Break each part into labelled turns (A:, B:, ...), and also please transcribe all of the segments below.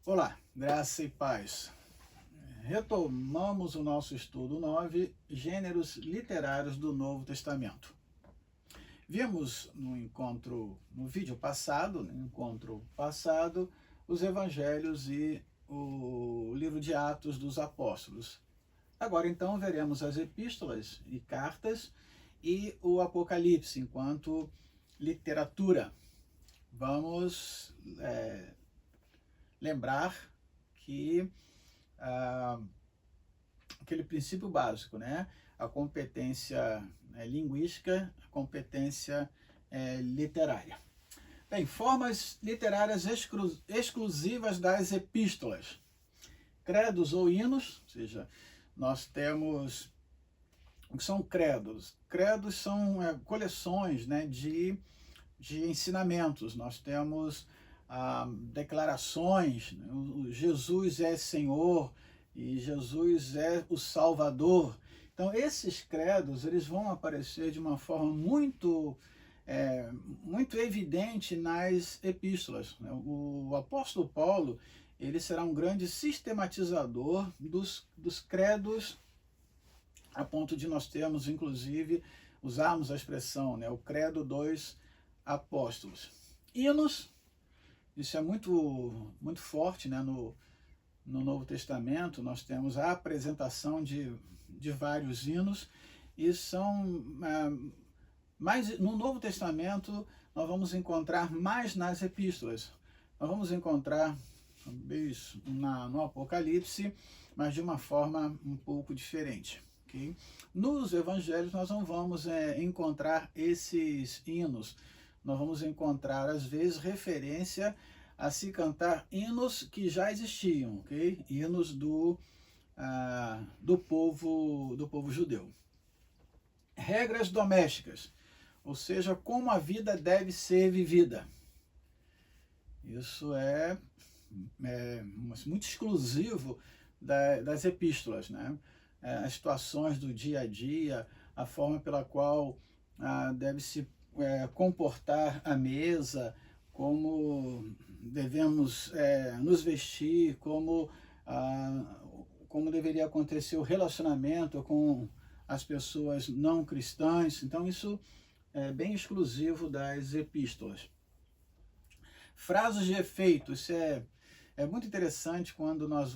A: Olá, graça e paz. Retomamos o nosso estudo 9, Gêneros Literários do Novo Testamento. Vimos no vídeo passado, no encontro passado, os Evangelhos e o livro de Atos dos Apóstolos. Agora então veremos as epístolas e cartas e o Apocalipse enquanto literatura. Vamos lembrar que aquele princípio básico, né? A competência linguística, a competência literária. Bem, formas literárias exclusivas das epístolas. Credos ou hinos, ou seja, nós temos o que são credos. Credos são coleções, né, de ensinamentos. Nós temos declarações, né? Jesus é Senhor e Jesus é o Salvador. Então esses credos eles vão aparecer de uma forma muito evidente nas epístolas. O apóstolo Paulo ele será um grande sistematizador dos credos, a ponto de nós termos, inclusive, usarmos a expressão, né, o credo dos apóstolos. Hinos, isso é muito forte, né, no Novo Testamento. Nós temos a apresentação de vários hinos, e são mas no Novo Testamento nós vamos encontrar mais nas epístolas. Nós vamos encontrar talvez no Apocalipse, mas de uma forma um pouco diferente. Okay? Nos Evangelhos nós não vamos encontrar esses hinos. Nós vamos encontrar, às vezes, referência a se cantar hinos que já existiam, ok? Hinos do povo judeu. Regras domésticas, ou seja, como a vida deve ser vivida. Isso é muito exclusivo das epístolas, né? As situações do dia a dia, a forma pela qual deve se comportar à mesa, como devemos nos vestir, como deveria acontecer o relacionamento com as pessoas não cristãs. Então isso é bem exclusivo das epístolas. Frases de efeito, isso é muito interessante quando nós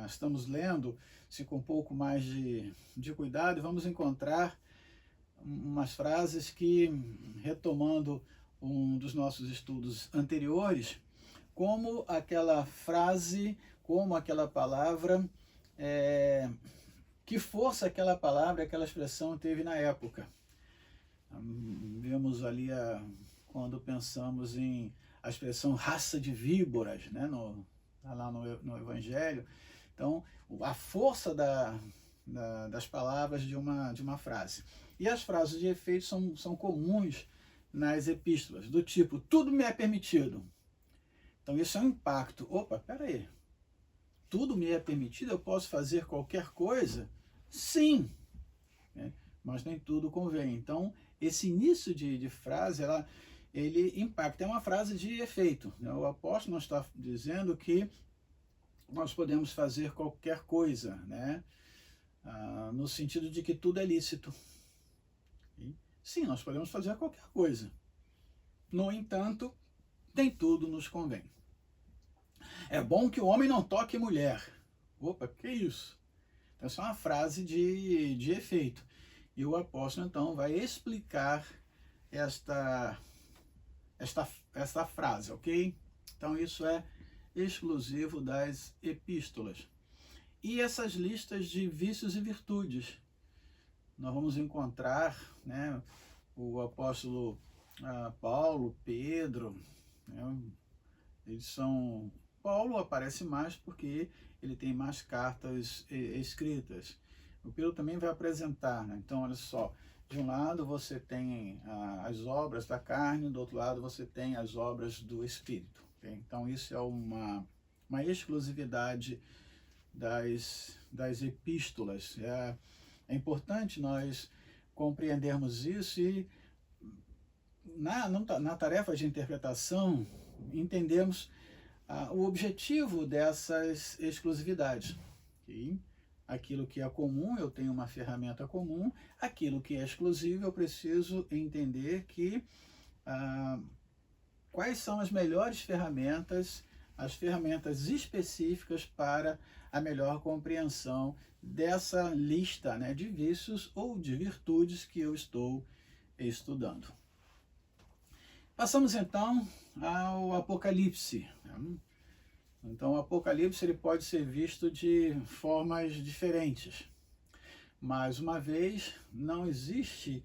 A: estamos lendo, se com um pouco mais de cuidado, e vamos encontrar umas frases que, retomando um dos nossos estudos anteriores, como aquela frase, como aquela palavra, que força aquela palavra, aquela expressão teve na época. Vemos ali quando pensamos em a expressão raça de víboras, né, lá no Evangelho. Então, a força das palavras de uma frase. E as frases de efeito são comuns nas epístolas, do tipo, tudo me é permitido. Então isso é um impacto. Opa, peraí, tudo me é permitido? Eu posso fazer qualquer coisa? Sim, né? Mas nem tudo convém. Então esse início de frase, ele impacta. É uma frase de efeito, né? O apóstolo não está dizendo que nós podemos fazer qualquer coisa, né? No sentido de que tudo é lícito. Sim, nós podemos fazer qualquer coisa. No entanto, nem tudo nos convém. É bom que o homem não toque mulher. Opa, que isso? Então, essa é uma frase de efeito. E o apóstolo, então, vai explicar esta frase, ok? Então, isso é exclusivo das epístolas. E essas listas de vícios e virtudes. Nós vamos encontrar, né, o apóstolo Paulo, Pedro, né, Paulo aparece mais porque ele tem mais cartas escritas. O Pedro também vai apresentar, né? Então, olha só, de um lado você tem as obras da carne, do outro lado você tem as obras do Espírito. Okay? Então, isso é uma exclusividade das epístolas. É importante nós compreendermos isso e na tarefa de interpretação entendermos o objetivo dessas exclusividades. Okay? Aquilo que é comum, eu tenho uma ferramenta comum, aquilo que é exclusivo, eu preciso entender que quais são as melhores ferramentas, as ferramentas específicas para a melhor compreensão dessa lista, né, de vícios ou de virtudes que eu estou estudando. Passamos então ao Apocalipse. Então o Apocalipse ele pode ser visto de formas diferentes. Mais uma vez, não existe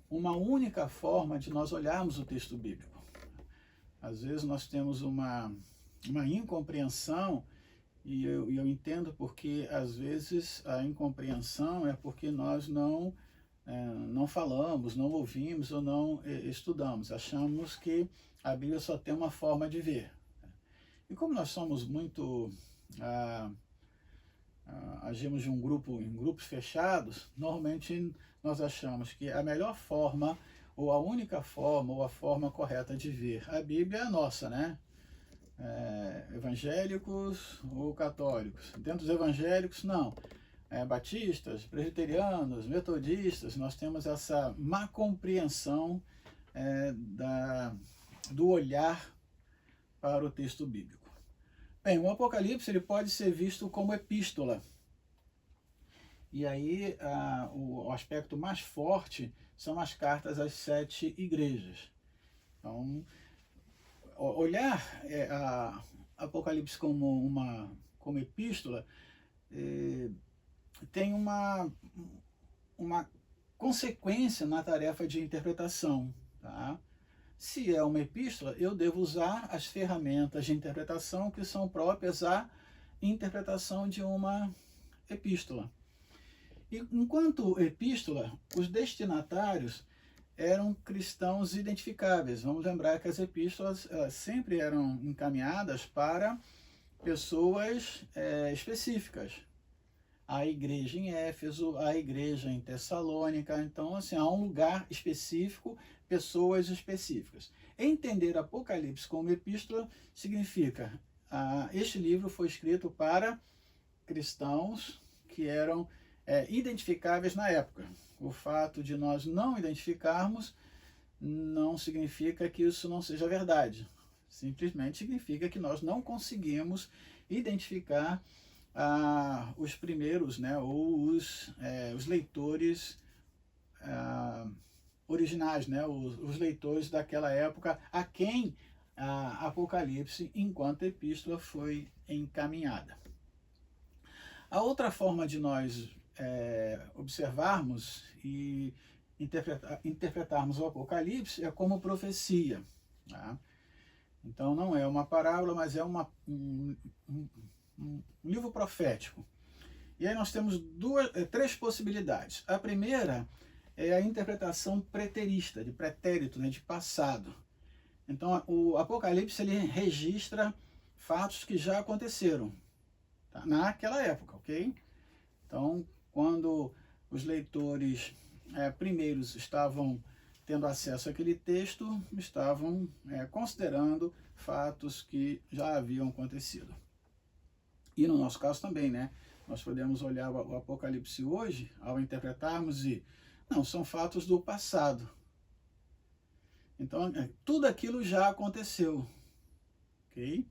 A: uma única forma de nós olharmos o texto bíblico. Às vezes nós temos uma incompreensão, e eu entendo porque às vezes a incompreensão é porque nós não falamos, não ouvimos ou não estudamos. Achamos que a Bíblia só tem uma forma de ver. E como nós somos muito... agimos em grupos fechados, normalmente nós achamos que a melhor forma, ou a única forma, ou a forma correta de ver a Bíblia é a nossa, né? Evangélicos ou católicos. Dentro dos evangélicos, não. Batistas, presbiterianos, metodistas, nós temos essa má compreensão do olhar para o texto bíblico. Bem, o Apocalipse ele pode ser visto como epístola. E aí o aspecto mais forte são as cartas às 7 igrejas. Então, olhar Apocalipse como epístola tem uma consequência na tarefa de interpretação. Tá? Se é uma epístola, eu devo usar as ferramentas de interpretação que são próprias à interpretação de uma epístola. E enquanto epístola, os destinatários eram cristãos identificáveis. Vamos lembrar que as epístolas sempre eram encaminhadas para pessoas específicas. A igreja em Éfeso, a igreja em Tessalônica. Então, assim, há um lugar específico, pessoas específicas. Entender Apocalipse como epístola significa este livro foi escrito para cristãos que eram identificáveis na época. O fato de nós não identificarmos não significa que isso não seja verdade. Simplesmente significa que nós não conseguimos identificar os primeiros, né, ou os leitores originais, né, os leitores daquela época a quem Apocalipse, enquanto epístola, foi encaminhada. A outra forma de nós observarmos e interpretarmos o Apocalipse é como profecia. Tá? Então não é uma parábola, mas é um livro profético. E aí nós temos três possibilidades. A primeira é a interpretação preterista, de pretérito, né, de passado. Então o Apocalipse ele registra fatos que já aconteceram, tá, naquela época, ok? Então, quando os leitores primeiros estavam tendo acesso àquele texto, estavam considerando fatos que já haviam acontecido. E no nosso caso também, né? Nós podemos olhar o Apocalipse hoje, ao interpretarmos, e não, são fatos do passado. Então, tudo aquilo já aconteceu, ok?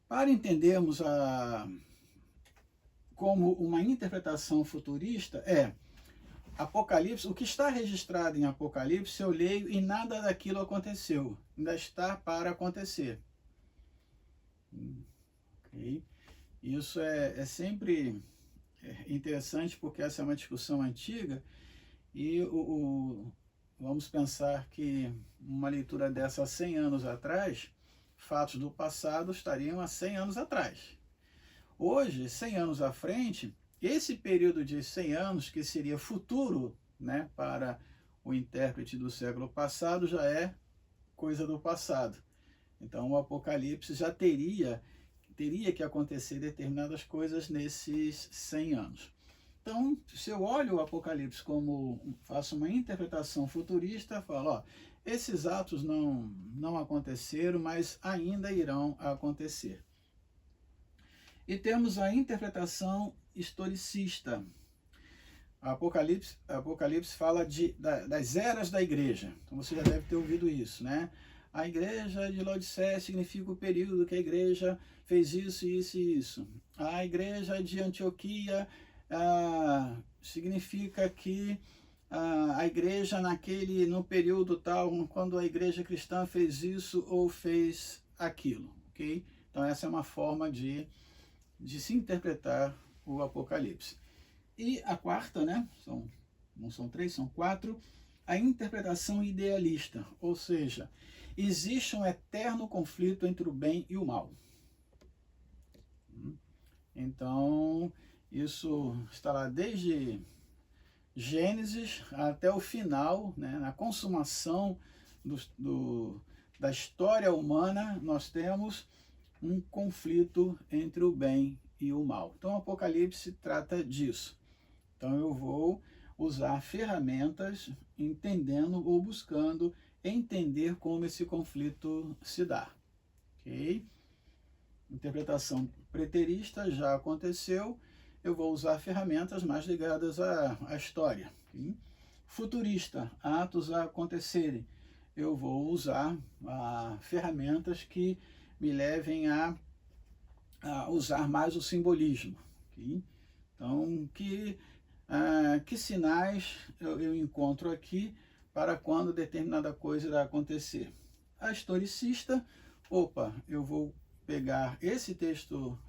A: Para entendermos como uma interpretação futurista Apocalipse, o que está registrado em Apocalipse eu leio e nada daquilo aconteceu, ainda está para acontecer. Okay? Isso é sempre interessante porque essa é uma discussão antiga e vamos pensar que uma leitura dessa há 100 anos atrás, fatos do passado estariam há 100 anos atrás. Hoje, 100 anos à frente, esse período de 100 anos, que seria futuro, né, para o intérprete do século passado, já é coisa do passado. Então, o Apocalipse já teria que acontecer determinadas coisas nesses 100 anos. Então, se eu olho o Apocalipse como faço uma interpretação futurista, falo, Esses atos não aconteceram, mas ainda irão acontecer. E temos a interpretação historicista. Apocalipse fala das eras da igreja. Então você já deve ter ouvido isso, né? A igreja de Laodiceia significa o período que a igreja fez isso, isso e isso. A igreja de Antioquia significa que a igreja no período tal, quando a igreja cristã fez isso ou fez aquilo, ok? Então essa é uma forma de se interpretar o Apocalipse. E a quarta, né? Não são três, são quatro. A interpretação idealista, ou seja, existe um eterno conflito entre o bem e o mal. Então, isso está lá desde Gênesis até o final, né? Na consumação da história humana, nós temos um conflito entre o bem e o mal. Então, o Apocalipse trata disso. Então, eu vou usar ferramentas entendendo ou buscando entender como esse conflito se dá. Ok? Interpretação preterista já aconteceu. Eu vou usar ferramentas mais ligadas à história. Okay? Futurista, atos a acontecerem. Eu vou usar ferramentas que me levem a usar mais o simbolismo. Okay? Então, que sinais eu encontro aqui para quando determinada coisa irá acontecer? A historicista, eu vou pegar esse texto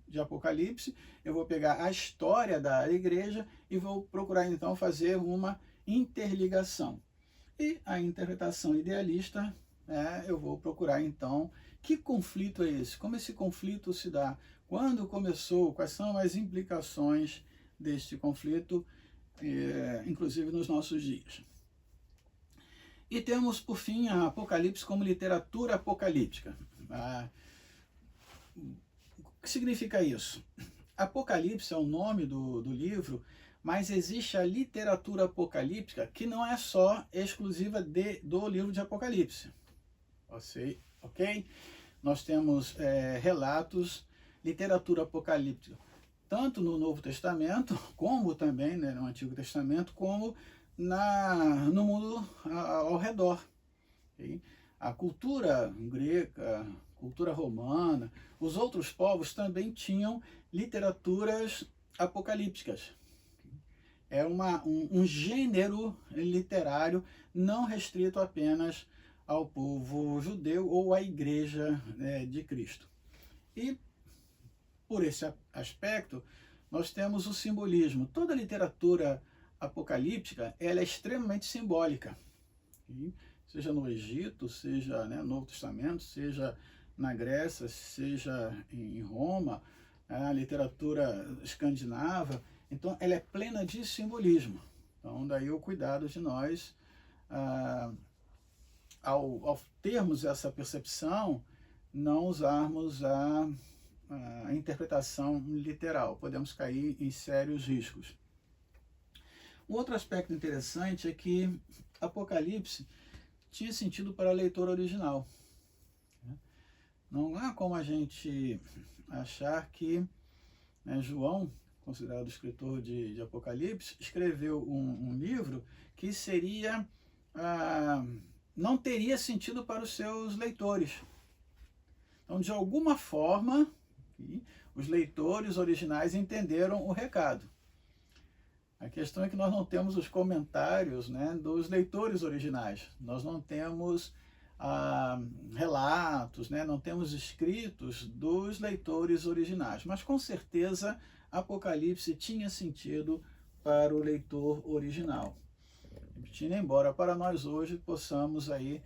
A: de Apocalipse, eu vou pegar a história da igreja e vou procurar então fazer uma interligação. E a interpretação idealista, eu vou procurar então que conflito é esse, como esse conflito se dá, quando começou, quais são as implicações deste conflito, inclusive nos nossos dias. E temos, por fim, a Apocalipse como literatura apocalíptica. O que significa isso? Apocalipse é o nome do livro, mas existe a literatura apocalíptica que não é só exclusiva do livro de Apocalipse. Ok? Nós temos relatos, literatura apocalíptica, tanto no Novo Testamento, como também no Antigo Testamento, como no mundo ao redor. Okay? A cultura grega, cultura romana, os outros povos também tinham literaturas apocalípticas. É um gênero literário não restrito apenas ao povo judeu ou à Igreja de Cristo. E, por esse aspecto, nós temos o simbolismo. Toda literatura apocalíptica ela é extremamente simbólica. Seja no Egito, seja no Novo Testamento, seja na Grécia, seja em Roma, a literatura escandinava. Então, ela é plena de simbolismo. Então, daí o cuidado de nós, ao termos essa percepção, não usarmos a interpretação literal. Podemos cair em sérios riscos. Um outro aspecto interessante é que Apocalipse tinha sentido para o leitor original. Não há como a gente achar que João, considerado escritor de Apocalipse, escreveu um livro que não teria sentido para os seus leitores. Então, de alguma forma, os leitores originais entenderam o recado. A questão é que nós não temos os comentários dos leitores originais. Nós não temos relatos, não temos escritos dos leitores originais. Mas, com certeza, Apocalipse tinha sentido para o leitor original. Repetindo, embora para nós hoje possamos aí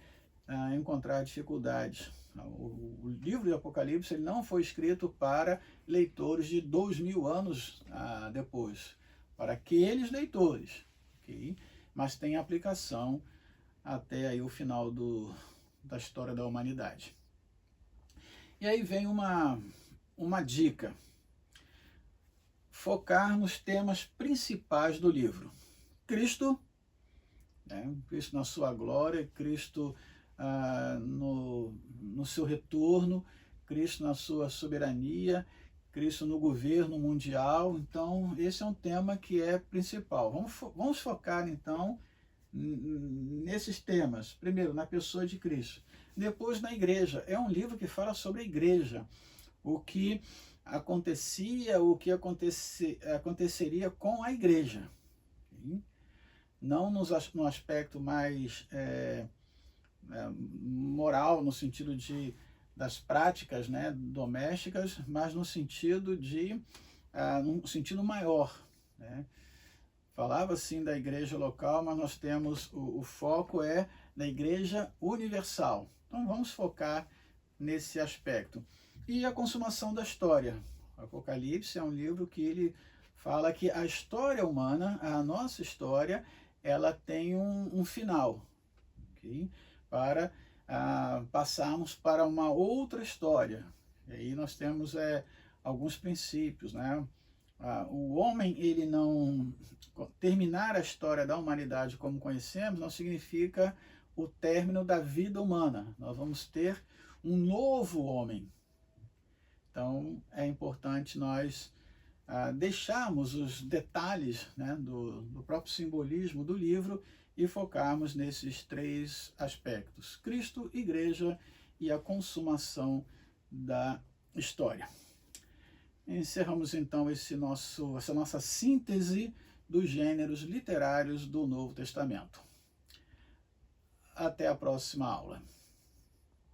A: encontrar dificuldades. O livro de Apocalipse ele não foi escrito para leitores de 2000 anos depois, para aqueles leitores, okay? Mas tem aplicação até aí o final da história da humanidade. E aí vem uma dica: focar nos temas principais do livro: Cristo, né? Cristo na sua glória, Cristo no seu retorno, Cristo na sua soberania, Cristo no governo mundial. Então, esse é um tema que é principal. Vamos focar, então, nesses temas. Primeiro, na pessoa de Cristo. Depois, na igreja. É um livro que fala sobre a igreja. O que acontecia, o que aconteceria com a igreja. Não no aspecto mais moral, no sentido das práticas, né, domésticas, mas no sentido num sentido maior, né? Falava sim da igreja local, mas nós temos o foco na igreja universal. Então vamos focar nesse aspecto. E a consumação da história. Apocalipse é um livro que ele fala que a história humana, a nossa história, ela tem um final, okay? Para passarmos para uma outra história. E aí nós temos alguns princípios, né? O homem, ele não terminar a história da humanidade como conhecemos, não significa o término da vida humana. Nós vamos ter um novo homem. Então é importante nós deixarmos os detalhes, né, do próprio simbolismo do livro e focarmos nesses três aspectos: Cristo, igreja e a consumação da história. Encerramos então essa nossa síntese dos gêneros literários do Novo Testamento. Até a próxima aula.